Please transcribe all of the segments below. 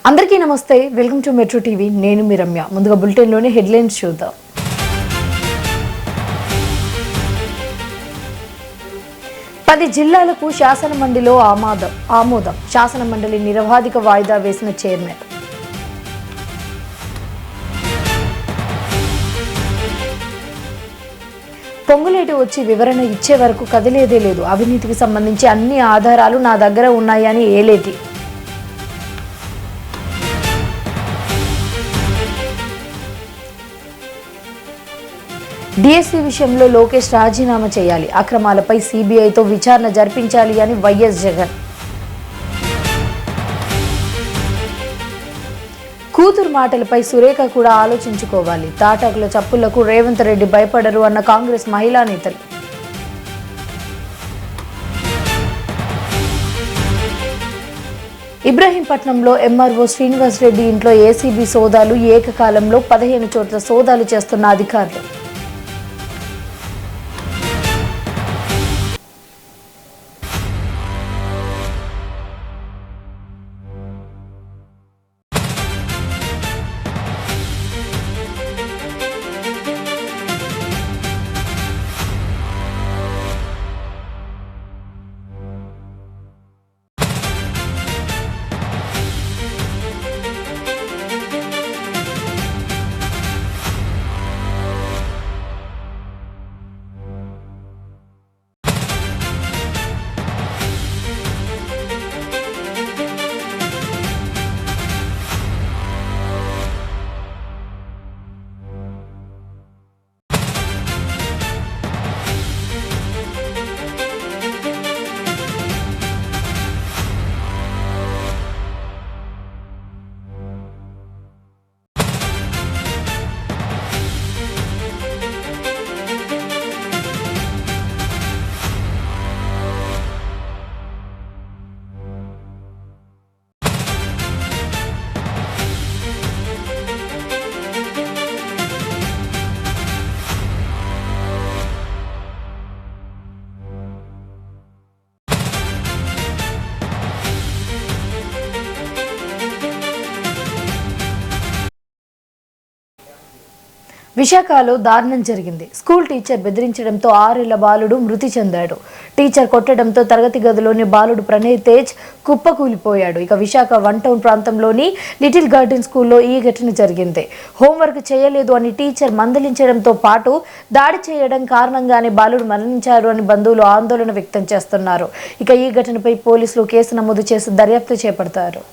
అందరికీ నమస్తే. Welcome to metro TV. నేను మీ రమ్య. ముందుగా బులెటిన్లోని హెడ్లైన్స్ చూద్దాం. 10 జిల్లాలకు శాసనమండలిలో ఆమోదం. శాసనమండలి నిరవధిక వాయిదా వేసిన చైర్మన్. పొంగులేటి వచ్చి వివరణ ఇచ్చే వరకు కదిలేదే లేదు. అవినీతికి సంబంధించి అన్ని ఆధారాలు నా దగ్గర ఉన్నాయని ఏలేటి. డిఎస్సి విషయంలో లోకేష్ రాజీనామా చేయాలి. అక్రమాలపై సిబిఐతో విచారణ జరిపించాలి అని వైఎస్ జగన్. కూతురు మాటలపై సురేఖ కూడా ఆలోచించుకోవాలి. తాటాకుల చప్పులకు రేవంత్ రెడ్డి భయపడరు అన్న కాంగ్రెస్ మహిళా నేతలు. ఇబ్రహీంపట్నంలో ఎంఆర్ఓ శ్రీనివాస్ రెడ్డి ఇంట్లో ఏసీబీ సోదాలు. ఏకకాలంలో 15 చోట్ల సోదాలు చేస్తున్న అధికారులు. విశాఖలో దారుణం జరిగింది. స్కూల్ టీచర్ బెదిరించడంతో 6 ఏళ్ల బాలుడు మృతి చెందాడు. టీచర్ కొట్టడంతో తరగతి గదిలోని బాలుడు ప్రణయ్ తేజ్ కుప్పకూలిపోయాడు. ఇక విశాఖ 1 టౌన్ ప్రాంతంలోని లిటిల్ గార్డెన్ స్కూల్లో ఈ ఘటన జరిగింది. హోంవర్క్ చేయలేదు అని టీచర్ మందలించడంతో పాటు దాడి చేయడం కారణంగానే బాలుడు మరణించాడు అని బంధువులు ఆందోళన వ్యక్తం చేస్తున్నారు. ఇక ఈ ఘటనపై పోలీసులు కేసు నమోదు చేసి దర్యాప్తు చేపడతారు.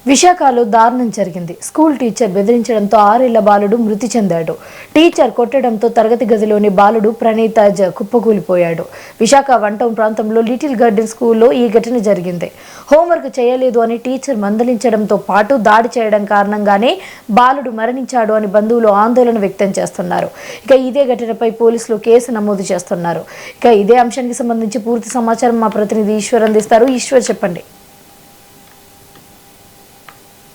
విశాఖలో దారుణం జరిగింది. స్కూల్ టీచర్ బెదిరించడంతో 6 ఏళ్ల బాలుడు మృతి చెందాడు. టీచర్ కొట్టడంతో తరగతి గదిలోని బాలుడు ప్రణయ్ తేజ్ కుప్పకూలిపోయాడు. విశాఖ 1 టౌన్ ప్రాంతంలో లిటిల్ గార్డెన్ స్కూల్లో ఈ ఘటన జరిగింది. హోంవర్క్ చేయలేదు అని టీచర్ మందలించడంతో పాటు దాడి చేయడం కారణంగానే బాలుడు మరణించాడు అని బంధువులు ఆందోళన వ్యక్తం చేస్తున్నారు. ఇక ఇదే ఘటనపై పోలీసులు కేసు నమోదు చేస్తున్నారు. ఇక ఇదే అంశానికి సంబంధించి పూర్తి సమాచారం మా ప్రతినిధి ఈశ్వర్ అందిస్తారు. ఈశ్వర్, చెప్పండి.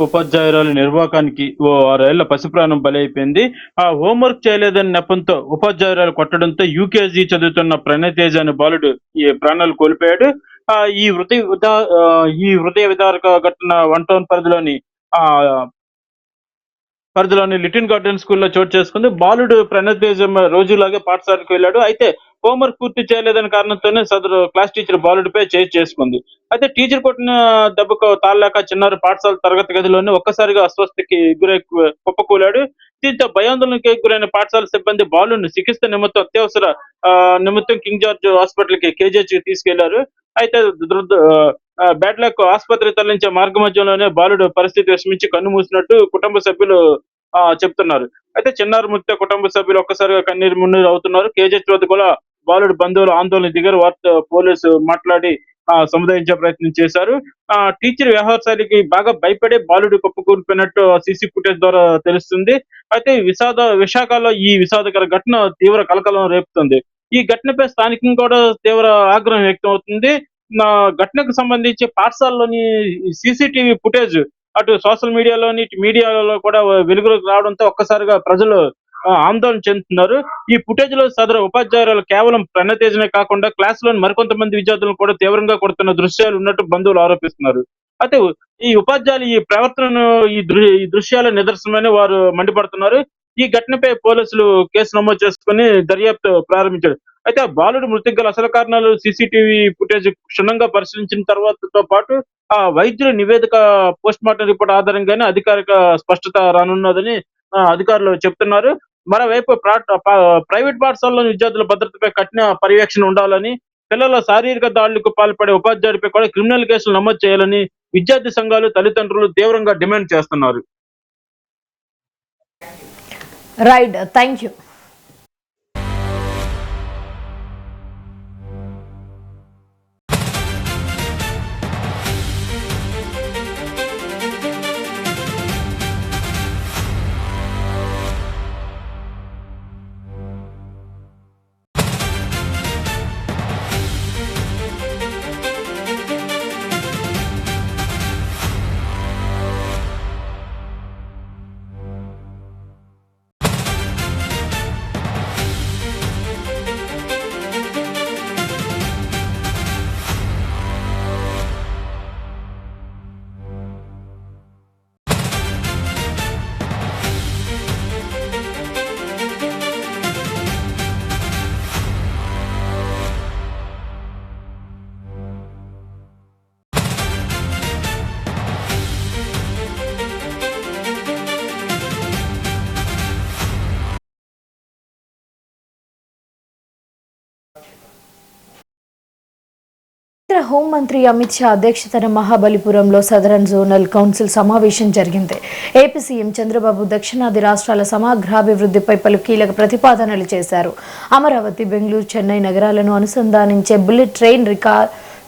ఉపాధ్యాయురాలు నిర్వాకానికి ఓ 6 ఏళ్ల పసిప్రాణం బలైపోయింది. ఆ హోంవర్క్ చేయలేదని నెపంతో ఉపాధ్యాయురాలు కొట్టడంతో యూకేజీ చదువుతున్న ప్రణయ్ తేజ్ అనే బాలుడు ఈ ప్రాణాలు కోల్పోయాడు. ఈ హృదయ విదారక ఘటన 1 టౌన్ పరిధిలోని లిటిల్ గార్డెన్ స్కూల్లో చోటు చేసుకుంది. బాలుడు ప్రణయ్ తేజ్ రోజులాగే పాఠశాలకు వెళ్ళాడు. అయితే హోంవర్క్ పూర్తి చేయలేదని కారణంతోనే సదరు క్లాస్ టీచర్ బాలుడిపై చేయి చేసుకుంది. అయితే టీచర్ కొట్టిన దెబ్బకు తాళలేక చిన్నారి పాఠశాల తరగతి గదిలోనే ఒక్కసారిగా అస్వస్థకి గురై కుప్పకూలాడు. దీంతో భయాందోళనకి గురైన పాఠశాల సిబ్బంది బాలుని చికిత్స నిమిత్తం అత్యవసర నిమిత్తం కింగ్ జార్జ్ హాస్పిటల్ కి కేజీహెచ్ కి తీసుకెళ్లారు. అయితే బ్యాడ్ లక్ ఆసుపత్రికి తరలించే మార్గ మధ్యంలోనే బాలుడు పరిస్థితి విషమించి కన్ను మూసినట్టు కుటుంబ సభ్యులు చెప్తున్నారు. అయితే చిన్నారి మృతితో కుటుంబ సభ్యులు ఒక్కసారిగా కన్నీరు మున్నీరు అవుతున్నారు. కేజీహెచ్ వద్ద కూడా బాలుడు బంధువులు ఆందోళన దిగారు. వారితో పోలీసు మాట్లాడి సముదాయించే ప్రయత్నం చేశారు. టీచర్ వ్యవహార శైలికి బాగా భయపడే బాలుడు కుప్పకూలిపోయినట్టు సీసీ ఫుటేజ్ ద్వారా తెలుస్తుంది. అయితే విశాఖలో ఈ విషాదకర ఘటన తీవ్ర కలకలం రేపుతుంది. ఈ ఘటనపై స్థానికంగా కూడా తీవ్ర ఆగ్రహం వ్యక్తం అవుతుంది. నా ఘటనకు సంబంధించి పాఠశాలలోని సీసీటీవీ ఫుటేజ్ అటు సోషల్ మీడియాలోని, ఇటు మీడియాలో కూడా వెలుగులోకి రావడంతో ఒక్కసారిగా ప్రజలు ఆందోళన చెందుతున్నారు. ఈ ఫుటేజ్‌లో సదరు ఉపాధ్యాయురాలు కేవలం ప్రణతేజనే కాకుండా క్లాస్‌లోని మరికొంతమంది విద్యార్థులను కూడా తీవ్రంగా కొడుతున్న దృశ్యాలు ఉన్నట్టు బంధువులు ఆరోపిస్తున్నారు. అయితే ఈ ఉపాధ్యాయులు ఈ ప్రవర్తనను ఈ దృశ్యాల నిదర్శనమని వారు మండిపడుతున్నారు. ఈ ఘటనపై పోలీసులు కేసు నమోదు చేసుకొని దర్యాప్తు ప్రారంభించారు. అయితే ఆ బాలుడి మృతికి గల అసలు కారణాలు సీసీటీవీ ఫుటేజ్ క్షుణ్ణంగా పరిశీలించిన తర్వాతతో పాటు వైద్యుల నివేదిక పోస్ట్‌మార్టం రిపోర్ట్ ఆధారంగానే అధికారిక స్పష్టత రానున్నదని అధికారులు చెప్తున్నారు. మరోవైపు ప్రైవేట్ పాఠశాలలోని విద్యార్థుల భద్రతపై కఠిన పర్యవేక్షణ ఉండాలని, పిల్లల శారీరక దాడులకు పాల్పడే ఉపాధ్యాయుడిపై కూడా క్రిమినల్ కేసులు నమోదు చేయాలని విద్యార్థి సంఘాలు, తల్లిదండ్రులు తీవ్రంగా డిమాండ్ చేస్తున్నారు. Right, thank you. కేంద్ర హోంమంత్రి అమిత్ షా అధ్యక్షతన మహాబలిపురంలో సదరన్ జోనల్ కౌన్సిల్ సమావేశం జరిగింది. ఏపీ సీఎం చంద్రబాబు దక్షిణాది రాష్ట్రాల సమగ్రాభివృద్ధిపై పలు కీలక ప్రతిపాదనలు చేశారు. అమరావతి, బెంగళూరు, చెన్నై నగరాలను అనుసంధానించే బుల్లెట్ ట్రైన్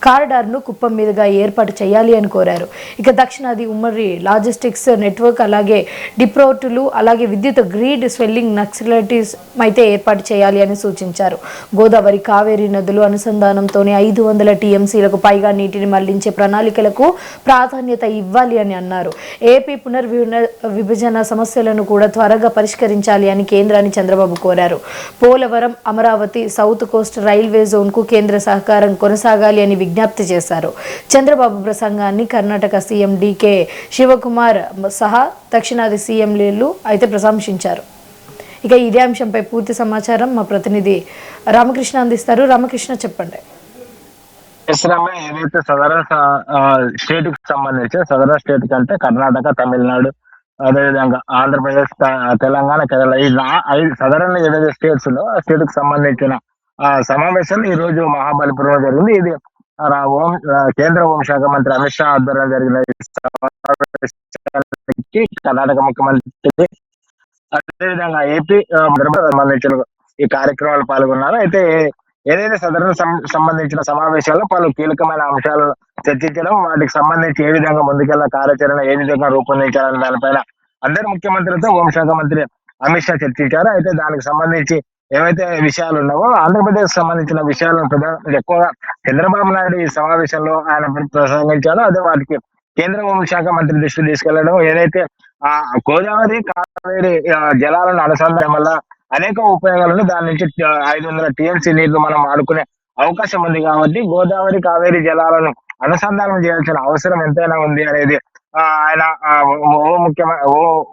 కారిడార్ను కుప్పం మీదుగా ఏర్పాటు చేయాలి అని కోరారు. ఇక దక్షిణాది ఉమ్మడి లాజిస్టిక్స్ నెట్వర్క్, అలాగే డిపోర్టులు, అలాగే విద్యుత్ గ్రిడ్ స్వెల్లింగ్ నక్సలైటిస్ అయితే ఏర్పాటు చేయాలి అని సూచించారు. గోదావరి, కావేరీ నదులు అనుసంధానంతోనే 500 టీఎంసీలకు పైగా నీటిని మళ్లించే ప్రణాళికలకు ప్రాధాన్యత ఇవ్వాలి అని అన్నారు. ఏపీ విభజన సమస్యలను కూడా త్వరగా పరిష్కరించాలి అని కేంద్రాన్ని చంద్రబాబు కోరారు. Polavaram, Amaravati, south coast railway జోన్కు కేంద్ర సహకారం కొనసాగాలి అని విజ్ఞప్తి చేశారు. చంద్రబాబు ప్రసంగాన్ని కర్ణాటక సీఎం డీకే శివకుమార్ సహా దక్షిణాది సీఎంలు అయితే ప్రశంసించారు. ఇక ఇదే అంశంపై పూర్తి సమాచారం మా ప్రతినిధి రామకృష్ణ అందిస్తారు. రామకృష్ణ, చెప్పండి. ఏదైతే సదరన్ స్టేట్ కి సంబంధించి సదరన్ స్టేట్ కంటే కర్ణాటక, తమిళనాడు, అదేవిధంగా ఆంధ్రప్రదేశ్, తెలంగాణ, కేరళ ఈ 5 సదరన్ ఏదైతే స్టేట్స్ లో ఆ స్టేట్ కి సంబంధించిన సమావేశం ఈ రోజు మహాబలిపురంలో జరిగింది. ఇది కేంద్ర హోంశాఖ మంత్రి అమిత్ షా ఆధ్వర్యంలో జరిగిన సమావేశానికి కర్ణాటక ముఖ్యమంత్రి, అదేవిధంగా ఏపీ సంబంధించిన ఈ కార్యక్రమాలు పాల్గొన్నారు. అయితే ఏదైతే సదరన్ సంబంధించిన సమావేశాల్లో పలు కీలకమైన అంశాలు చర్చించడం, వాటికి సంబంధించి ఏ విధంగా ముందుకెళ్ల కార్యాచరణ ఏ విధంగా రూపొందించాలనే దానిపైన అందరు ముఖ్యమంత్రులతో హోంశాఖ మంత్రి అమిత్ షా చర్చించారు. అయితే దానికి సంబంధించి ఏవైతే విషయాలు ఉన్నావో ఆంధ్రప్రదేశ్ సంబంధించిన విషయాలను ఎక్కువగా చంద్రబాబు నాయుడు ఈ సమావేశంలో ఆయన ప్రసంగించారో అదే వాటికి కేంద్ర హోంశాఖ మంత్రి దృష్టి తీసుకెళ్లడం, ఏదైతే గోదావరి, కావేరి జలాలను అనుసంధానం వల్ల అనేక ఉపయోగాలను, దాని నుంచి 500 టీఎంసీ నీళ్లు మనం వాడుకునే అవకాశం ఉంది కాబట్టి గోదావరి, కావేరి జలాలను అనుసంధానం చేయాల్సిన అవసరం ఎంతైనా ఉంది అనేది ఆయన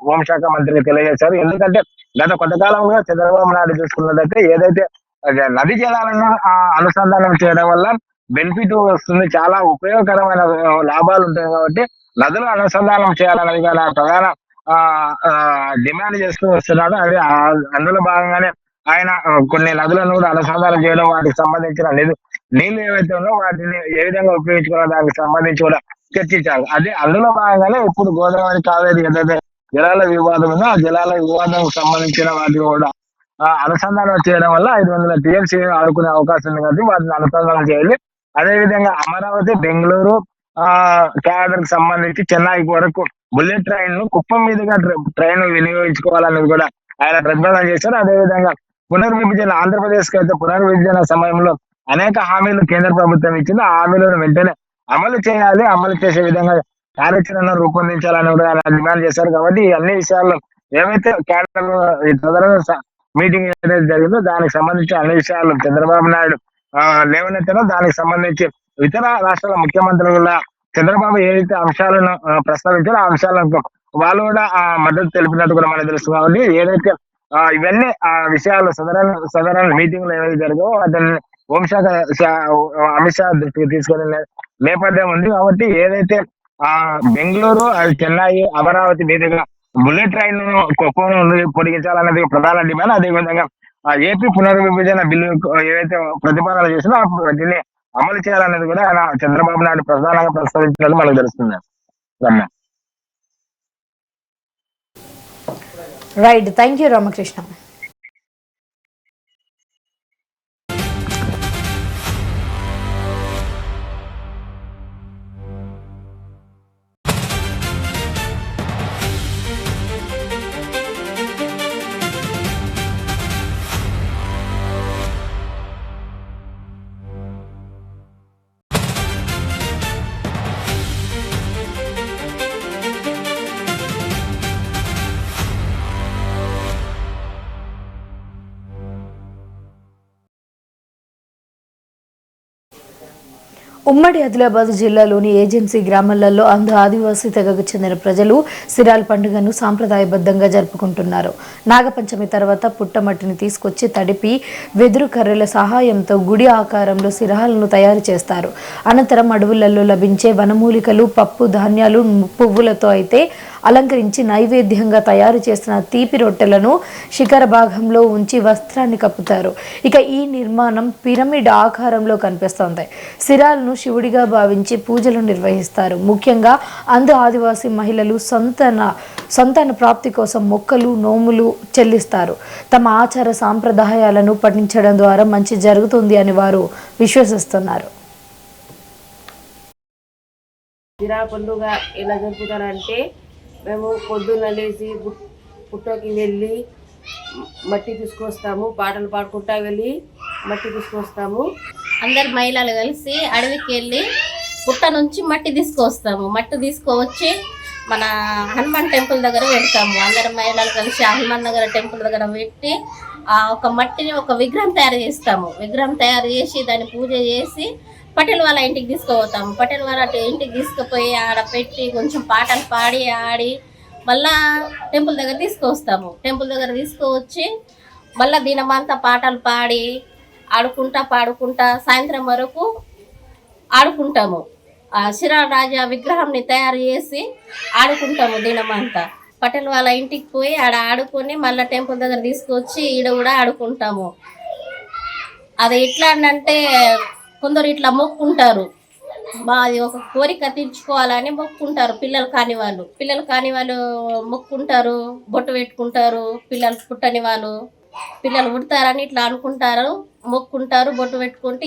హోంశాఖ మంత్రికి తెలియజేశారు. ఎందుకంటే గత కొంతకాలంగా చంద్రబాబు నాయుడు చూసుకున్నట్లయితే ఏదైతే నది జలాలను అనుసంధానం చేయడం వల్ల బెనిఫిట్ వస్తుంది, చాలా ఉపయోగకరమైన లాభాలు ఉంటాయి కాబట్టి నదులు అనుసంధానం చేయాలన్నది ప్రధాన ఆ ఆ, డిమాండ్ చేస్తూ వస్తున్నాడు. అది అందులో భాగంగానే ఆయన కొన్ని నదులను కూడా అనుసంధానం చేయడం, వాటికి సంబంధించిన నీళ్లు ఏవైతే ఉన్నాయో వాటిని ఏ విధంగా ఉపయోగించుకోవాలో దానికి సంబంధించి కూడా చర్చించారు. అదే అందులో భాగంగానే ఇప్పుడు గోదావరి కావేరి ఏదైతే జలాల వివాదం ఉందో ఆ జలాల వివాదం సంబంధించిన వాటిని కూడా అనుసంధానం చేయడం వల్ల 500 టీఎంసీ ఆడుకునే అవకాశం ఉంది కాబట్టి వాటిని అనుసంధానం చేయాలి. అదేవిధంగా అమరావతి, బెంగళూరు ఆ క్యాడర్ కి సంబంధించి చెన్నై వరకు బుల్లెట్ ట్రైన్ ను కుప్పం మీదుగా ట్రైన్ వినియోగించుకోవాలనేది కూడా ఆయన ప్రతిపాదన చేశారు. అదేవిధంగా పునర్విభజన ఆంధ్రప్రదేశ్ కి అయితే పునర్విభజన సమయంలో అనేక హామీలు కేంద్ర ప్రభుత్వం ఇచ్చింది. ఆ హామీలను వెంటనే అమలు చేయాలి, అమలు చేసే విధంగా కార్యాచరణ రూపొందించాలని కూడా ఆయన డిమాండ్ చేశారు. కాబట్టి ఈ అన్ని విషయాల్లో ఏవైతే కేంద్ర సాధారణ మీటింగ్ ఏదైతే జరిగిందో దానికి సంబంధించి అన్ని విషయాలు చంద్రబాబు నాయుడు లేవనెత్తనో దానికి సంబంధించి ఇతర రాష్ట్రాల ముఖ్యమంత్రులు కూడా చంద్రబాబు ఏదైతే అంశాలను ప్రస్తావించారో ఆ అంశాలకు వాళ్ళు కూడా మద్దతు తెలిపినట్టు కూడా మనకు తెలుసు. కాబట్టి ఏదైతే ఇవన్నీ విషయాలు సదరణ మీటింగ్ లో ఏవైతే జరిగాయో వాటిని హోంశాఖ అమిత్ షా దృష్టికి తీసుకెళ్లిన నేపథ్యం ఉంది. కాబట్టి ఏదైతే బెంగళూరు, చెన్నై, అమరావతి మీదుగా బుల్లెట్ ట్రైన్ పొడిగించాలన్నది ప్రధాన డిమాండ్. అదేవిధంగా ఏపీ పునర్విభజన బిల్లు ఏవైతే ప్రతిపాదన చేసినా వాటిని అమలు చేయాలనేది కూడా ఆయన చంద్రబాబు నాయుడు ప్రధానంగా ప్రస్తావించినట్టు మనకు తెలుస్తుంది. Ramya. Right, thank you Ramakrishna. ఉమ్మడి ఆదిలాబాద్ జిల్లాలోని ఏజెన్సీ గ్రామాలలో ఆదివాసీ తెగకు చెందిన ప్రజలు సిరాల్ పండుగను సాంప్రదాయబద్ధంగా జరుపుకుంటున్నారు. నాగపంచమి తర్వాత పుట్టమట్టిని తీసుకొచ్చి తడిపి వెదురు కర్రల సహాయంతో గుడి ఆకారంలో సిరాలను తయారు చేస్తారు. అనంతరం అడవులలో లభించే వనమూలికలు, పప్పు ధాన్యాలు, పువ్వులతో అయితే అలంకరించి నైవేద్యంగా తయారు చేసిన తీపి రొట్టెలను శిఖర భాగంలో ఉంచి వస్త్రాన్ని కప్పుతారు. ఇక ఈ నిర్మాణం పిరమిడ్ ఆకారంలో కనిపిస్తోంది. సిరాలను శివుడిగా భావించి పూజలు నిర్వహిస్తారు. ముఖ్యంగా ఆదివాసీ మహిళలు సంతాన ప్రాప్తి కోసం మొక్కలు, నోములు చెల్లిస్తారు. తమ ఆచార సాంప్రదాయాలను పఠించడం ద్వారా మంచి జరుగుతుంది అని వారు విశ్వసిస్తున్నారు. సిరా పండుగ ఎలా జరుపుతారంటే మేము పొద్దున్న లేచి పుట్టకి వెళ్ళి మట్టి తీసుకొస్తాము, పాటలు పాడుకుంటా వెళ్ళి మట్టి తీసుకొస్తాము. అందరు మహిళలు కలిసి అడవికి వెళ్ళి పుట్ట నుంచి మట్టి తీసుకొస్తాము. మట్టి తీసుకువచ్చి మన హనుమాన్ టెంపుల్ దగ్గర పెడతాము. అందరు మహిళలు కలిసి హనుమాన్ నగర్ టెంపుల్ దగ్గర పెట్టి ఒక మట్టిని ఒక విగ్రహం తయారు చేస్తాము. విగ్రహం తయారు చేసి దాన్ని పూజ చేసి పటేల్ వాళ్ళ ఇంటికి తీసుకుపోతాము. పటేల్ వాళ్ళ ఇంటికి తీసుకుపోయి ఆడ పెట్టి కొంచెం పాటలు పాడి ఆడి మళ్ళా టెంపుల్ దగ్గర తీసుకువస్తాము. టెంపుల్ దగ్గర తీసుకువచ్చి మళ్ళీ దినమంతా పాటలు పాడి ఆడుకుంటా పాడుకుంటా సాయంత్రం వరకు ఆడుకుంటాము. సిరా రాజా విగ్రహాన్ని తయారు చేసి ఆడుకుంటాము దినమంతా. పటేల్ వాళ్ళ ఇంటికి పోయి ఆడ ఆడుకొని మళ్ళీ టెంపుల్ దగ్గర తీసుకొచ్చి ఈడ కూడా ఆడుకుంటాము. అది ఎట్లా అంటే కొందరు ఇట్లా మొక్కుంటారు, మాది ఒక కోరిక తీర్చుకోవాలని మొక్కుంటారు. పిల్లలు కాని వాళ్ళు మొక్కుంటారు, బొట్టు పెట్టుకుంటారు. పిల్లలు పుట్టని వాళ్ళు పిల్లలు పుడతారని ఇట్లా అనుకుంటారు, మొక్కుంటారు, బొట్టు పెట్టుకుంటే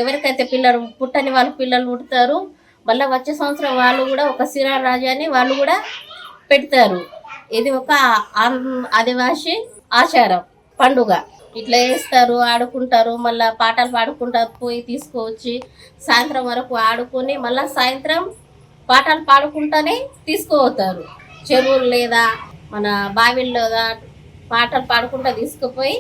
ఎవరికైతే పిల్లలు పుట్టని వాళ్ళు పిల్లలు పుడతారు. మళ్ళీ వచ్చే సంవత్సరం వాళ్ళు కూడా ఒక సిరా రాజాని వాళ్ళు కూడా పెడతారు. ఇది ఒక ఆదివాసీ ఆచారం పండుగ. ఇట్లా వేస్తారు, ఆడుకుంటారు, మళ్ళీ పాటలు పాడుకుంటారు. పోయి తీసుకువచ్చి సాయంత్రం వరకు ఆడుకొని మళ్ళీ సాయంత్రం పాటలు పాడుకుంటానే తీసుకుపోతారు. చెరువులు లేదా మన బావిల్లో పాటలు పాడుకుంటా తీసుకుపోయి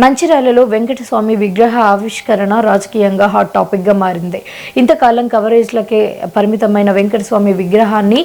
మంచిర్యాలలో వెంకటస్వామి విగ్రహ ఆవిష్కరణ రాజకీయంగా హాట్ టాపిక్ గా మారింది. ఇంతకాలం కవరేజ్లకే పరిమితమైన వెంకటస్వామి విగ్రహాన్ని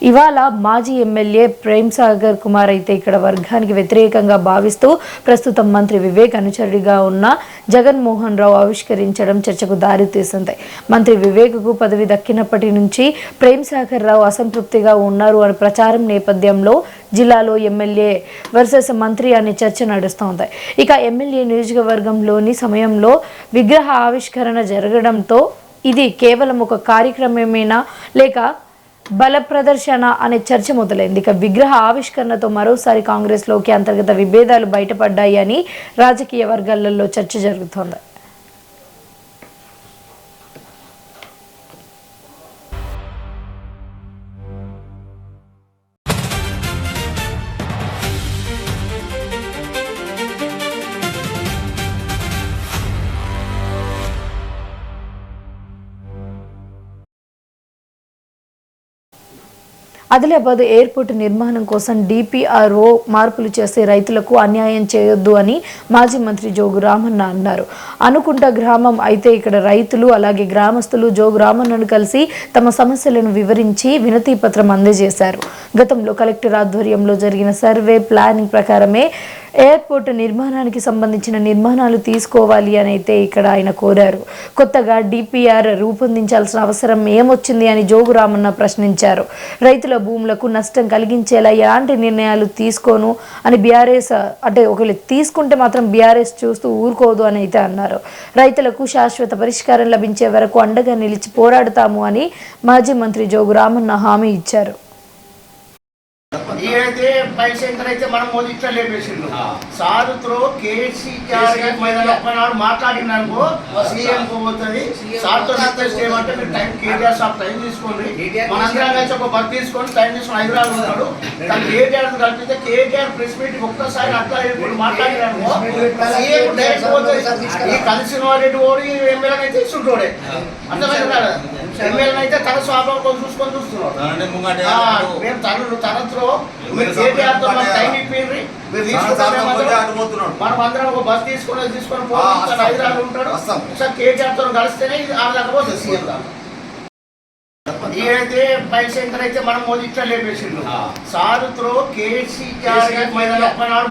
ఇవాళ మాజీ ఎమ్మెల్యే ప్రేమ్ సాగర్ కుమార్ అయితే ఇక్కడ వర్గానికి వ్యతిరేకంగా భావిస్తూ ప్రస్తుతం మంత్రి వివేక్ అనుచరుడిగా ఉన్న జగన్మోహన్ రావు ఆవిష్కరించడం చర్చకు దారితీసింది. మంత్రి వివేక్కు పదవి దక్కినప్పటి నుంచి ప్రేమ్ సాగర్ రావు అసంతృప్తిగా ఉన్నారు అని ప్రచారం నేపథ్యంలో జిల్లాలో ఎమ్మెల్యే వర్సెస్ మంత్రి అనే చర్చ నడుస్తోంది. ఇక ఎమ్మెల్యే నియోజకవర్గంలోని సమయంలో విగ్రహ ఆవిష్కరణ జరగడంతో ఇది కేవలం ఒక కార్యక్రమమేనా లేక బల ప్రదర్శన అనే చర్చ మొదలైంది. ఇక విగ్రహ ఆవిష్కరణతో మరోసారి కాంగ్రెస్లోకి అంతర్గత విభేదాలు బయటపడ్డాయి అని రాజకీయ వర్గాలలో చర్చ జరుగుతోంది. ఆదిలాబాద్ ఎయిర్పోర్టు నిర్మాణం కోసం డిపిఆర్ఓ మార్పులు చేసే రైతులకు అన్యాయం చేయొద్దు అని మాజీ మంత్రి జోగు రామన్న అన్నారు. అనుకుంట గ్రామం అయితే ఇక్కడ రైతులు అలాగే గ్రామస్తులు జోగు రామన్నను కలిసి తమ సమస్యలను వివరించి వినతి పత్రం అందజేశారు. గతంలో కలెక్టర్ ఆధ్వర్యంలో జరిగిన సర్వే ప్లానింగ్ ప్రకారమే ఎయిర్పోర్టు నిర్మాణానికి సంబంధించిన నిర్మాణాలు తీసుకోవాలి అని అయితే ఇక్కడ ఆయన కోరారు. కొత్తగా డిపిఆర్ రూపొందించాల్సిన అవసరం ఏమొచ్చింది అని జోగు రామన్న ప్రశ్నించారు. రైతుల భూములకు నష్టం కలిగించేలా ఎలాంటి నిర్ణయాలు తీసుకోను అని బీఆర్ఎస్ అంటే ఒకవేళ తీసుకుంటే మాత్రం బీఆర్ఎస్ చూస్తూ ఊరుకోదు అని అయితే అన్నారు. రైతులకు శాశ్వత పరిష్కారం లభించే వరకు అండగా నిలిచి పోరాడతాము అని మాజీ మంత్రి జోగు రామన్న హామీ ఇచ్చారు. ఏదైతే పైసెంటర్ అయితే మనం మోదీ ఇట్లా లేపేసిండు సారుతో కేసీఆర్ మాట్లాడినానుకో సీఎం పోతుంది సార్తో రిక్వెస్ట్ చేయమంటే మీరు టైం కేటీఆర్ సార్ టైం తీసుకోండి మనందరం కలిసి ఒక బర్త్ తీసుకొని టైం తీసుకుని హైదరాబాద్ ఉన్నాడు కానీ కేటీఆర్ కలిపితే కేటీఆర్ ప్రెస్ మీట్ ఒక్కసారి అట్లా మాట్లాడినానుకో సీఎం డైరెక్ట్ పోతుంది. ఈ కలిసిన వాడి ఓడి ఎమ్మెల్యేని అయితే ఇస్తుంటోడే అర్థమైంది కదా. ఎమ్మెల్యేని అయితే తన స్వాభావం చూసుకొని చూస్తున్నాడు. మేము తనతో మీరు కేటీఆర్తో టైం ఇప్పిండ్రి మనం అందరం ఒక బస్ తీసుకొని పోయి హైదరాబాద్ ఉంటాడు సార్ కేటీఆర్తో కలిస్తేనే ఆ దగ్గర పోతుంది సీఎం దాకా. ఏదైతే పైసెంటర్ అయితే మనం మోదీ ఇట్లా లేపేసిండు సారుతో కేసీఆర్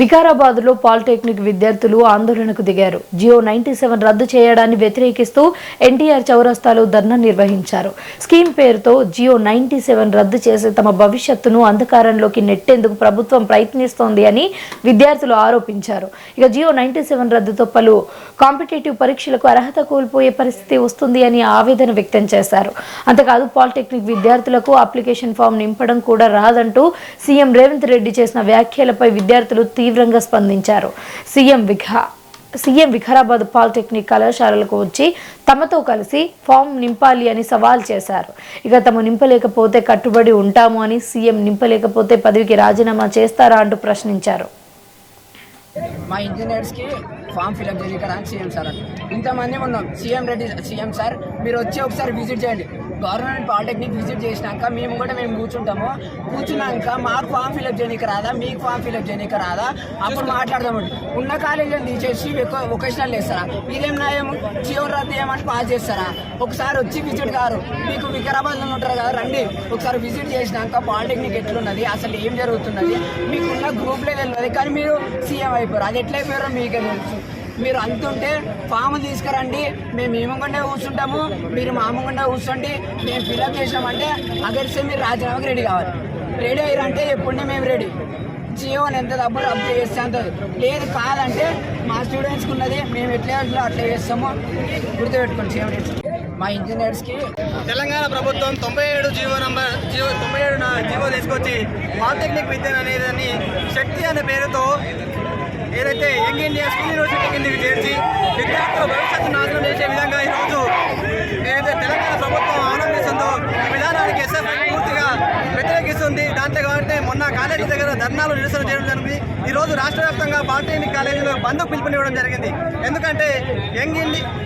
వికారాబాద్లో పాలిటెక్నిక్ విద్యార్థులు ఆందోళనకు దిగారు. జియో 97 రద్దు చేయడాన్ని వ్యతిరేకిస్తూ ఎన్టీఆర్ చౌరస్తాలో ధర్నా నిర్వహించారు. స్కీమ్ పేరుతో జియో 97 రద్దు చేసి తమ భవిష్యత్తును అంధకారంలోకి నెట్టేందుకు ప్రభుత్వం ప్రయత్నిస్తోంది అని విద్యార్థులు ఆరోపించారు. ఇక జియో 97 రద్దుతో పలు కాంపిటేటివ్ పరీక్షలకు అర్హత కోల్పోయే పరిస్థితి వస్తుంది అని ఆవేదన వ్యక్తం చేశారు. అంతేకాదు పాలిటెక్నిక్ విద్యార్థులకు అప్లికేషన్ ఫామ్ నింపడం కూడా రాదంటూ సీఎం రేవంత్ రెడ్డి చేసిన వ్యాఖ్యలపై విద్యార్థులు తీవ్రంగా స్పందించారు. సీఎం వికారాబాద్ పాలిటెక్నిక్ కళాశాలలకు వచ్చి తమతో కలిసి ఫామ్ నింపాలి అని సవాల్ చేశారు. ఇక తాము నింపలేకపోతే కట్టుబడి ఉంటాము అని, సీఎం నింపలేకపోతే పదవికి రాజీనామా చేస్తారా అంటూ ప్రశ్నించారు. మా ఇంజనీర్స్కి ఫామ్ ఫిల్అప్ చేయడానికి సీఎం సార్ అని ఇంతమంది ఉన్నాం. సీఎం సార్ మీరు వచ్చి ఒకసారి విజిట్ చేయండి. గవర్నమెంట్ పాలిటెక్నిక్ విజిట్ చేసినాక మేము కూర్చున్నాక మాకు ఫామ్ ఫిల్అప్ చేయడానికి రాదా, మీకు ఫామ్ ఫిల్అప్ చేయడానికి రాదా, అప్పుడు మాట్లాడదామండి. ఉన్న కాలేజీని తీసేసి వొకేషనల్ చేస్తారా? ఇదేం న్యాయం? జియో రద్దు చేయమని పాస్ చేస్తారా? ఒకసారి వచ్చి విజిట్ కారు, మీకు వికారాబాద్లో ఉంటారు కదా, రండి ఒకసారి విజిట్ చేసినాక పాలిటెక్నిక్ ఎట్లున్నది, అసలు ఏం జరుగుతున్నది మీకున్న గ్రూప్లో తెలియదు. కానీ మీరు సీఎం అయిపోయారు. అది ఎట్లా అయిపోయారో మీకే తెలుసు. మీరు అంతుంటే ఫామ్ తీసుకురండి, మేము ఏమకుండా కూర్చుంటాము, మీరు మామూలుగా కూర్చోండి, మేము ఫిల్అప్ చేసామంటే అగర్స్తే మీరు రాజీనామాకి రెడీ కావాలి. రెడీ అయ్యారంటే ఎప్పుడే మేము రెడీ. జియోని ఎంత డబ్బులు రద్దు చేస్తే అంతది లేదు. కాదంటే మా స్టూడెంట్స్కి ఉన్నది మేము ఎట్లా అట్లా చేస్తామో గుర్తుపెట్టుకోండి. మా ఇంజనీర్స్కి తెలంగాణ ప్రభుత్వం 97 జీవో తీసుకొచ్చి పాలిటెక్నిక్ విద్య అనేదాన్ని శక్తి అనే పేరుతో ఏదైతే యంగ్ ఇండియా స్కిల్ యూనివర్సిటీ కిందకి చేర్చి విద్యార్థుల భవిష్యత్తు నాశనం చేసే విధంగా ఈరోజు ఏదైతే తెలంగాణ ప్రభుత్వం ఆనందిస్తుందో ఈ విధానానికి ఎస్ఎఫ్ఐ పూర్తిగా వ్యతిరేకిస్తుంది. దాంతో కాబట్టి మొన్న కాలేజీ దగ్గర ధర్నాలు నిరసన చేయడం జరిగింది. ఈరోజు రాష్ట్ర వ్యాప్తంగా పాలిటెక్నిక్ కాలేజీలో బంద్కు పిలుపునివ్వడం జరిగింది. ఎందుకంటే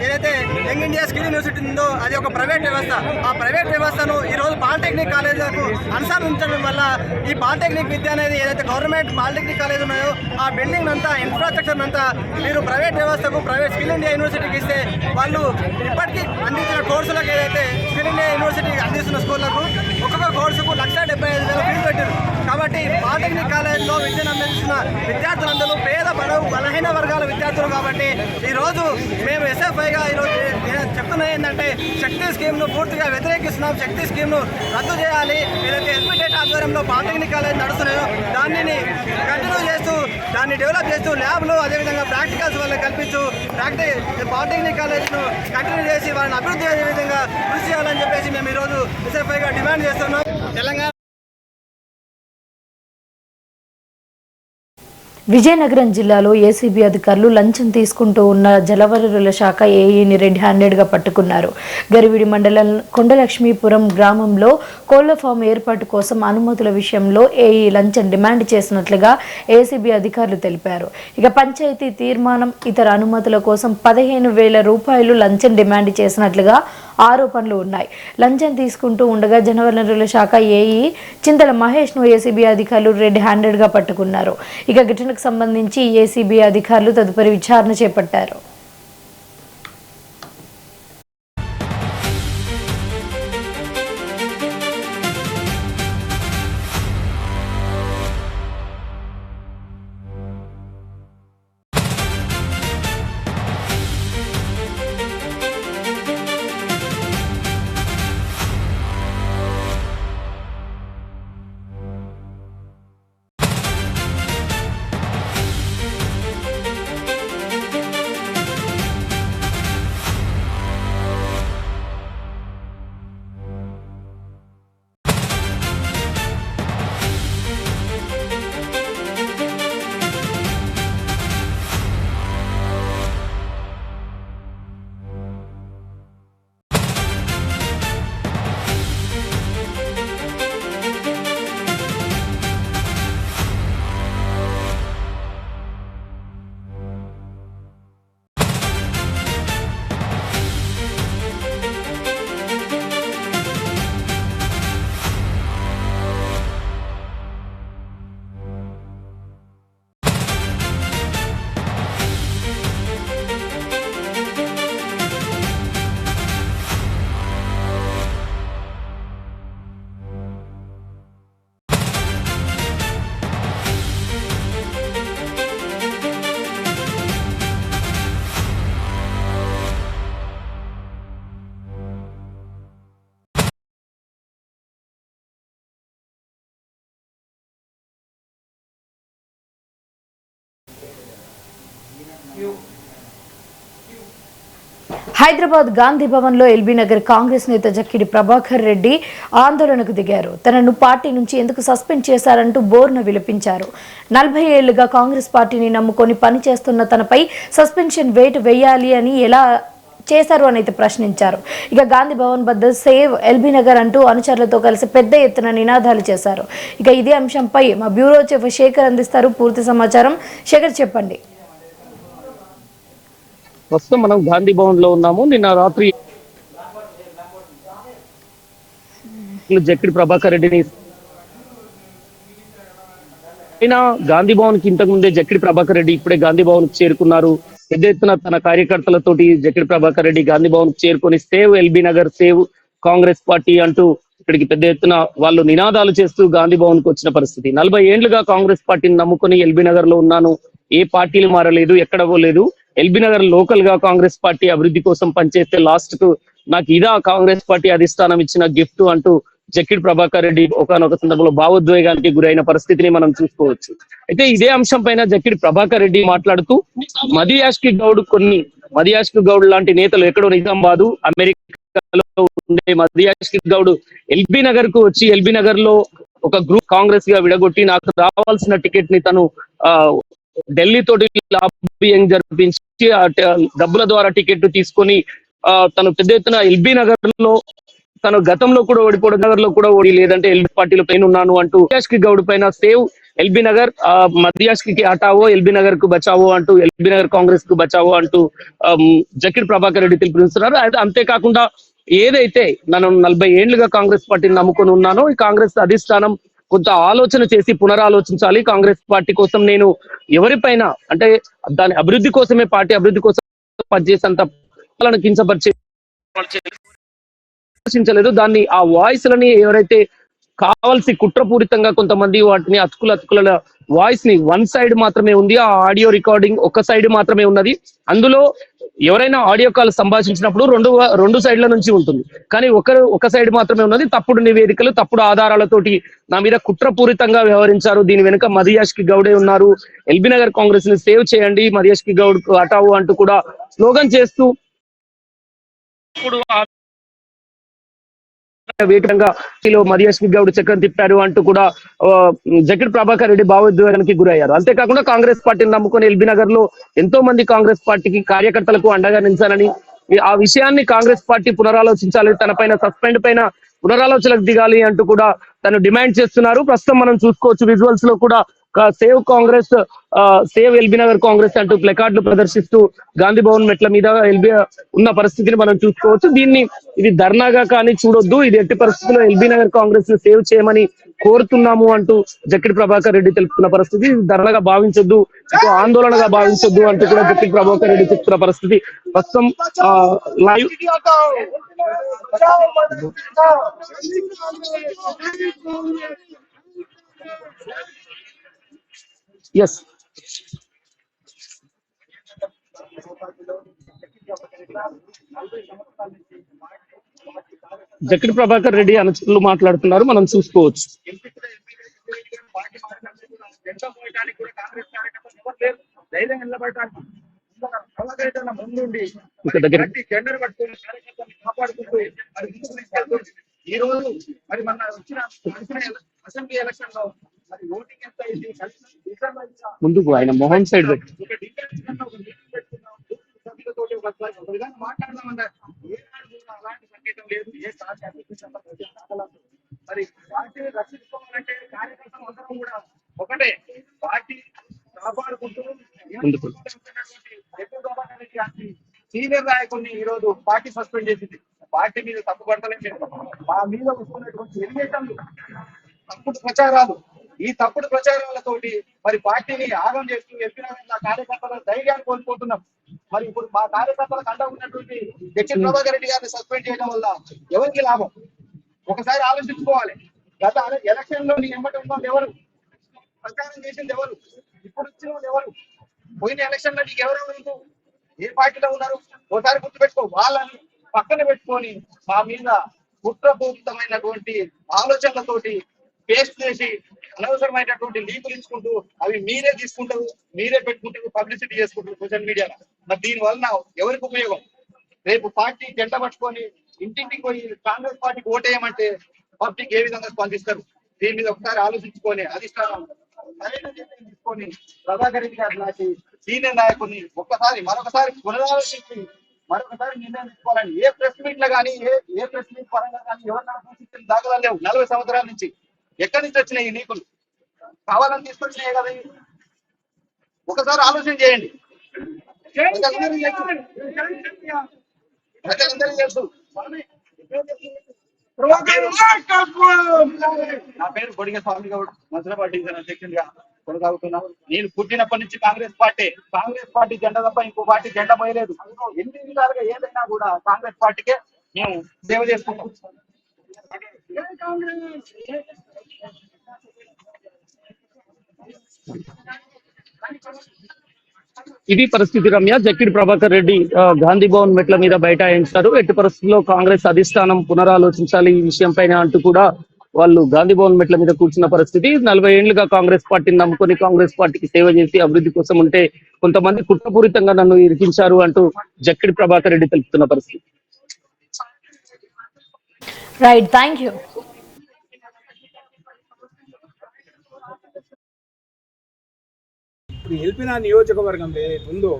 ఏదైతే యంగ్ ఇండియా స్కిల్ యూనివర్సిటీ ఉందో అది ఒక ప్రైవేట్ వ్యవస్థ. ఆ ప్రైవేట్ వ్యవస్థను ఈరోజు పాలిటెక్నిక్ కాలేజీలకు అనుసరించడం వల్ల ఈ పాలిటెక్నిక్ విద్య అనేది ఏదైతే గవర్నమెంట్ పాలిటెక్నిక్ కాలేజ్ ఉన్నాయో ఆ బిల్డింగ్ అంతా ఇన్ఫ్రాస్ట్రక్చర్ అంతా మీరు ప్రైవేట్ వ్యవస్థకు ప్రైవేట్ స్కిల్ ఇండియా యూనివర్సిటీకి ఇస్తే వాళ్ళు ఇప్పటికీ అందించిన కోర్సులకు ఏదైతే స్కిల్ ఇండియా యూనివర్సిటీ అందిస్తున్న స్కూళ్లకు ఒక్కొక్క కోర్సుకు 1,75,000 ఫీజు పెట్టారు. కాబట్టి పాలిటెక్నిక్ కాలేజీలో విద్యను అందిస్తున్న విద్యార్థులందరూ పేద బలహీన వర్గాల విద్యార్థులు. కాబట్టి ఈరోజు మేము ఎస్ఎఫ్ఐగా ఈరోజు చెప్తున్నది ఏంటంటే శక్తి స్కీమ్ను పూర్తిగా వ్యతిరేకిస్తున్నాం. శక్తి స్కీమ్ను రద్దు చేయాలి. ఏదైతే ఎస్బిటెట్ ఆధ్వర్యంలో పాలిటెక్నిక్ కాలేజ్ నడుస్తున్నాయో దానిని కంటిన్యూ చేస్తూ దాన్ని డెవలప్ చేస్తూ ల్యాబ్లు అదేవిధంగా ప్రాక్టికల్స్ వల్ల కల్పించు పాలిటెక్నిక్ కాలేజ్ను కంటిన్యూ చేసి వాళ్ళని అభివృద్ధి అయ్యే విధంగా కృషి చేయాలని చెప్పేసి మేము ఈరోజు ఎస్ఎఫ్ఐగా డిమాండ్ చేస్తున్నాం. తెలంగాణ విజయనగరం జిల్లాలో ఏసీబీ అధికారులు లంచం తీసుకుంటూ ఉన్న జలవనరుల శాఖ ఏఈని రెడ్ హ్యాండెడ్గా పట్టుకున్నారు. గరివిడి మండలం కొండలక్ష్మీపురం గ్రామంలో కోళ్ల ఫామ్ ఏర్పాటు కోసం అనుమతుల విషయంలో ఏఈ లంచం డిమాండ్ చేసినట్లుగా ఏసీబీ అధికారులు తెలిపారు. ఇక పంచాయతీ తీర్మానం ఇతర అనుమతుల కోసం 15,000 రూపాయలు లంచం డిమాండ్ చేసినట్లుగా ఆరోపణలు ఉన్నాయి. లంచం తీసుకుంటూ ఉండగా జలవనరుల శాఖ ఏఈ చింతల మహేష్ను ఏసీబీ అధికారులు రెడ్ హ్యాండెడ్గా పట్టుకున్నారు. ఇక ఘటనకు సంబంధించి ఏసీబీ అధికారులు తదుపరి విచారణ చేపట్టారు. హైదరాబాద్ గాంధీ భవన్లో ఎల్బీ నగర్ కాంగ్రెస్ నేత జక్కిడి ప్రభాకర్ రెడ్డి ఆందోళనకు దిగారు. తనను పార్టీ నుంచి ఎందుకు సస్పెండ్ చేశారంటూ బోర్న విలపించారు. 40 ఏళ్లుగా కాంగ్రెస్ పార్టీని నమ్ముకొని పనిచేస్తున్న తనపై సస్పెన్షన్ వేటు వేయాలి అని ఎలా చేశారు అని అయితే ప్రశ్నించారు. ఇక గాంధీ భవన్ వద్ద సేవ్ ఎల్బీ నగర్ అంటూ అనుచరులతో కలిసి పెద్ద ఎత్తున నినాదాలు చేశారు. ఇక ఇదే అంశంపై మా బ్యూరో చీఫ్ శేఖర్ అందిస్తారు పూర్తి సమాచారం. శేఖర్ చెప్పండి. ప్రస్తుతం మనం గాంధీ భవన్ లో ఉన్నాము. నిన్న రాత్రి జక్కిడి ప్రభాకర్ రెడ్డిని గాంధీ భవన్ కి ఇంతకు ముందే జక్కిడి ప్రభాకర్ రెడ్డి ఇప్పుడే గాంధీ భవన్ కు చేరుకున్నారు. పెద్ద ఎత్తున తన కార్యకర్తలతోటి జక్కిడి ప్రభాకర్ రెడ్డి గాంధీ భవన్ కు చేరుకొని save LB Nagar, save Congress party అంటూ ఇక్కడికి పెద్ద ఎత్తున వాళ్ళు నినాదాలు చేస్తూ గాంధీ భవన్ కు వచ్చిన పరిస్థితి. 40 ఏళ్లుగా కాంగ్రెస్ పార్టీని నమ్ముకొని ఎల్బీ నగర్ లో ఉన్నాను, ఏ పార్టీలు మారలేదు, ఎక్కడ పోలేదు, ఎల్బీ నగర్ లోకల్ గా కాంగ్రెస్ పార్టీ అభివృద్ధి కోసం పనిచేస్తే లాస్ట్ కు నాకు ఇదా కాంగ్రెస్ పార్టీ అధిష్టానం ఇచ్చిన గిఫ్ట్ అంటూ జక్కిడి ప్రభాకర్ రెడ్డి ఒకనొక సందర్భంలో భావోద్వేగానికి గురైన పరిస్థితిని మనం చూసుకోవచ్చు. అయితే ఇదే అంశం పైన జక్కిడి ప్రభాకర్ రెడ్డి మాట్లాడుతూ మదియాష్కి గౌడ్ లాంటి నేతలు ఎక్కడో నిజామాబాదు, అమెరికాలో ఉండే మదియాష్కి గౌడ్ ఎల్బీ నగర్ కు వచ్చి ఎల్బీ నగర్ లో ఒక గ్రూప్ కాంగ్రెస్ గా విడగొట్టి నాకు రావాల్సిన టికెట్ ని తను ఢిల్లీ తోటి లాబింగ్ జరిపించి డబ్బుల ద్వారా టికెట్ తీసుకొని తను పెద్ద ఎత్తున ఎల్బీ నగర్ లో తను గతంలో కూడా ఓడిపోవడం, నగర్ లో కూడా ఓడి లేదంటే ఎల్బీ పార్టీలో పైన ఉన్నాను అంటూ మదియాష్కి గౌడ్ పైన సేవ్ ఎల్బీ నగర్ మధ్యాష్కి హటావో ఎల్బీ నగర్ కు బచావో అంటూ, ఎల్బీ నగర్ కాంగ్రెస్ కు బచావో అంటూ జక్కిడి ప్రభాకర్ రెడ్డి పిలుపునిస్తున్నారు. అంతేకాకుండా ఏదైతే నేను 40 ఏళ్లుగా కాంగ్రెస్ పార్టీని నమ్ముకొని ఉన్నానో, ఈ కాంగ్రెస్ అధిష్టానం కొంత ఆలోచన చేసి పునరాలోచించాలి. కాంగ్రెస్ పార్టీ కోసం నేను ఎవరిపైన అంటే దాని అభివృద్ధి కోసమే, పార్టీ అభివృద్ధి కోసం పనిచేసేంత కించపరిచలేదు. దాన్ని ఆ వాయిస్ లని ఎవరైతే కావాల్సి కుట్రపూరితంగా కొంతమంది వాటిని అతుకుల వాయిస్ ని వన్ సైడ్ మాత్రమే ఉంది, ఆ ఆడియో రికార్డింగ్ ఒక సైడ్ మాత్రమే ఉన్నది. అందులో ఎవరైనా ఆడియో కాల్ సంభాషించినప్పుడు రెండు సైడ్ల నుంచి ఉంటుంది, కానీ ఒక సైడ్ మాత్రమే ఉన్నది. తప్పుడు నివేదికలు, తప్పుడు ఆధారాలతోటి నా మీద కుట్రపూరితంగా వ్యవహరించారు. దీని వెనుక మదియాష్కి గౌడే ఉన్నారు. ఎల్బీ నగర్ కాంగ్రెస్ ని సేవ్ చేయండి, మదియాష్కి గౌడ్ హటావు అంటూ కూడా స్లోగన్ చేస్తూ ఇప్పుడు వేగంగా మదియాష్కి గౌడ్ చక్రం తిప్పారు అంటూ కూడా జక్కిడి ప్రభాకర్ రెడ్డి భావోద్వేగానికి గురయ్యారు. అంతేకాకుండా కాంగ్రెస్ పార్టీని నమ్ముకొని ఎల్బీ నగర్ లో ఎంతో మంది కాంగ్రెస్ పార్టీకి కార్యకర్తలకు అండగా నిలిచారని, ఆ విషయాన్ని కాంగ్రెస్ పార్టీ పునరాలోచించాలి, తన పైన సస్పెండ్ పైన పునరాలోచనకు దిగాలి అంటూ కూడా తను డిమాండ్ చేస్తున్నారు. ప్రస్తుతం మనం చూసుకోవచ్చు విజువల్స్ లో కూడా save Congress, save LB Nagar Congress అంటూ ప్లకార్డులు ప్రదర్శిస్తూ గాంధీ భవన్ మెట్ల మీద ఎల్బీ ఉన్న పరిస్థితిని మనం చూసుకోవచ్చు. ఇది ధర్నాగా కానీ చూడొద్దు, ఇది ఎట్టి పరిస్థితుల్లో ఎల్బీ నగర్ కాంగ్రెస్ ని సేవ్ చేయమని కోరుతున్నాము అంటూ జక్కిడి ప్రభాకర్ రెడ్డి తెలుపుతున్న పరిస్థితి. ధర్నాగా భావించొద్దు, ఆందోళనగా భావించొద్దు అంటూ కూడా జక్కిడి ప్రభాకర్ రెడ్డి చెప్తున్న పరిస్థితి. ప్రస్తుతం లైవ్ ఎస్ జక్కిడి ప్రభాకర్ రెడ్డి అనుచరులు మాట్లాడుతున్నారు, మనం చూసుకోవచ్చు. ఈ రోజు మరి మన వచ్చిన అసెంబ్లీ ఎలక్షన్ లో మరి ఓటింగ్ ఎంత అయింది, ముందుకు ఆయన మోహన్ సైడ్ పెట్టి మాట్లాడదామన్నారు. అలాంటి సంకేతం లేదు, ఏ మరి పార్టీని రక్షించుకోవాలంటే కార్యకర్తలు అందరం కూడా ఒకటే, పార్టీ కాపాడుకుంటూ సీనియర్ నాయకుడిని ఈ రోజు పార్టీ సస్పెండ్ చేసింది. పార్టీ మీద తప్పు పడతలేదు, మా మీద వస్తున్నటువంటి ఎలిగేషన్లు, తప్పుడు ప్రచారాలు, ఈ తప్పుడు ప్రచారాలతోటి మరి పార్టీని ఆగం చేస్తూ ఎప్పిన కార్యకర్తల ధైర్యాన్ని కోల్పోతున్నాం. మరి ఇప్పుడు మా కార్యకర్తలకు అండ ఉన్నటువంటి జక్కిడి ప్రభాకర్ రెడ్డి గారిని సస్పెండ్ చేయడం వల్ల ఎవరికి లాభం? ఒకసారి ఆలోచించుకోవాలి. గత ఎలక్షన్ లో నీ ఎమ్మటి ఉన్నది ఎవరు? ప్రచారం చేసింది ఎవరు? ఇప్పుడు వచ్చిన వాళ్ళు ఎవరు? పోయిన ఎలక్షన్ లో నీకు ఎవరెవరు ఏ పార్టీలో ఉన్నారు? ఒకసారి గుర్తుపెట్టుకో. వాళ్ళని పక్కన పెట్టుకొని మా మీద కుట్రపూరితమైనటువంటి ఆలోచనలతోటి పేస్ట్ చేసి అనవసరమైనటువంటి లీకులు ఇచ్చుకుంటూ అవి మీరే తీసుకుంటారు, మీరే పెట్టుకుంటారు, పబ్లిసిటీ చేసుకుంటారు సోషల్ మీడియాలో. మరి దీని వలన ఎవరికి ఉపయోగం? రేపు పార్టీ జెండా పట్టుకొని ఇంటింటికి పోయి కాంగ్రెస్ పార్టీకి ఓటేయమంటే పబ్లిక్ ఏ విధంగా స్పందిస్తారు? దీని మీద ఒకసారి ఆలోచించుకొని అధిష్టానం సరైన నిర్ణయం తీసుకొని ప్రభాకర్ రెడ్డి గారు లాంటి సీనియర్ నాయకుడిని మరొకసారి పునరాలోచించి మరొకసారి నిర్ణయం తీసుకోవాలని. ఏ ప్రెస్ మీట్ లో కానీ ఏ ప్రెస్ మీట్ పరంగా కానీ ఎవరినా సూచించిన దాఖలా లేవు. 40 సంవత్సరాల నుంచి ఎక్కడి నుంచి వచ్చినాయి ఈ నీకులు? కావాలని తీసుకొచ్చినాయి కదా. ఒకసారి ఆలోచన చేయండి. ప్రజలందరూ తెలుసు. నా పేరు బొడిగ స్వామి గౌడ్, మధురపాటి డివిజన్ అధ్యక్షుడిగా కొనసాగుతున్నాను. నేను పుట్టినప్పటి నుంచి కాంగ్రెస్ పార్టీ జెండా తప్ప ఇంకో పార్టీ జెండా పోయలేదు. ఎన్ని విధాలుగా ఏదైనా కూడా కాంగ్రెస్ పార్టీకే మేము సేవ చేసుకుంటాం. ఇది పరిస్థితి రమ్య. జక్కిడి ప్రభాకర్ రెడ్డి గాంధీ భవన్ మెట్ల మీద బైఠాయించారు. ఎట్టి పరిస్థితుల్లో కాంగ్రెస్ అధిష్టానం పునరాలోచించాలి ఈ విషయం పైన అంటూ కూడా వాళ్ళు గాంధీ భవన్ మెట్ల మీద కూర్చున్న పరిస్థితి. 40 ఏళ్లుగా కాంగ్రెస్ పార్టీని నమ్ముకొని కాంగ్రెస్ పార్టీకి సేవ చేసి అభివృద్ధి కోసం ఉంటే కొంతమంది కుట్రపూరితంగా నన్ను ఇరికించారు అంటూ జక్కిడి ప్రభాకర్ రెడ్డి తెలుపుతున్న పరిస్థితి. Right, thank you. ఇప్పుడు ఎల్పిన నియోజకవర్గంలో ఏదైతే ఉందో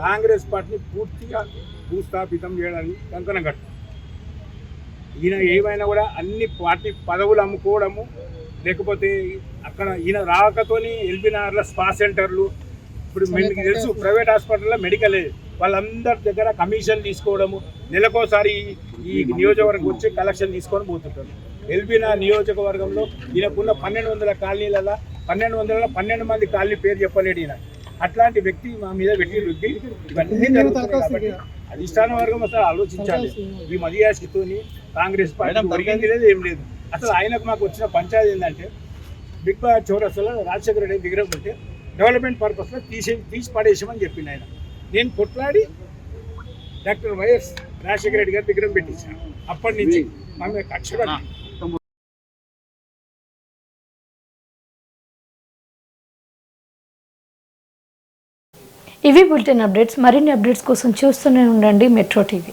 కాంగ్రెస్ పార్టీని పూర్తిగా భూస్థాపితం చేయడానికి కంకణం కట్టు. ఈయన ఏమైనా కూడా అన్ని పార్టీ పదవులు అమ్ముకోవడము, లేకపోతే అక్కడ ఈయన రాకతోని ఎల్బీనగర్లో స్పా సెంటర్లు, ఇప్పుడు మీకు తెలుసు ప్రైవేట్ హాస్పిటల్లో మెడికల్ వాళ్ళందరి దగ్గర కమిషన్ తీసుకోవడము, నెలకోసారి ఈ నియోజకవర్గం వచ్చి కలెక్షన్ తీసుకొని పోతుంటారు. ఎల్బీనగర్ నియోజకవర్గంలో ఈయనకున్న 1200 కాలనీలలో 1212 మంది కాలనీ పేరు చెప్పలేడు ఈయన. అట్లాంటి వ్యక్తి మా మీద పెట్టి రుద్ది ఇవన్నీ జరుగుతున్నాయి. కాబట్టి అధిష్టాన వర్గం అసలు ఆలోచించాలి. ఈ మదియాసితోని కాంగ్రెస్ పార్టీ ఒరిగింది లేదు, ఏం లేదు. అసలు ఆయనకు మాకు వచ్చిన పంచాయతీ ఏంటంటే బిగ్ బాస్ చౌరస్తాలో రాజశేఖర రెడ్డి విగ్రహం ఉంటే డెవలప్మెంట్ పర్పస్లో తీసి పడేసామని చెప్పింది ఆయన. నేను కొట్లాడి డాక్టర్ వైఎస్ రాజశేఖర రెడ్డి గారి విగ్రహం పెట్టించాను. అప్పటి నుంచి మనం కక్ష కట్టి ఇవి బులెటిన్ అప్డేట్స్. మరిన్ని అప్డేట్స్ కోసం చూస్తూనే ఉండండి మెట్రో టీవీ.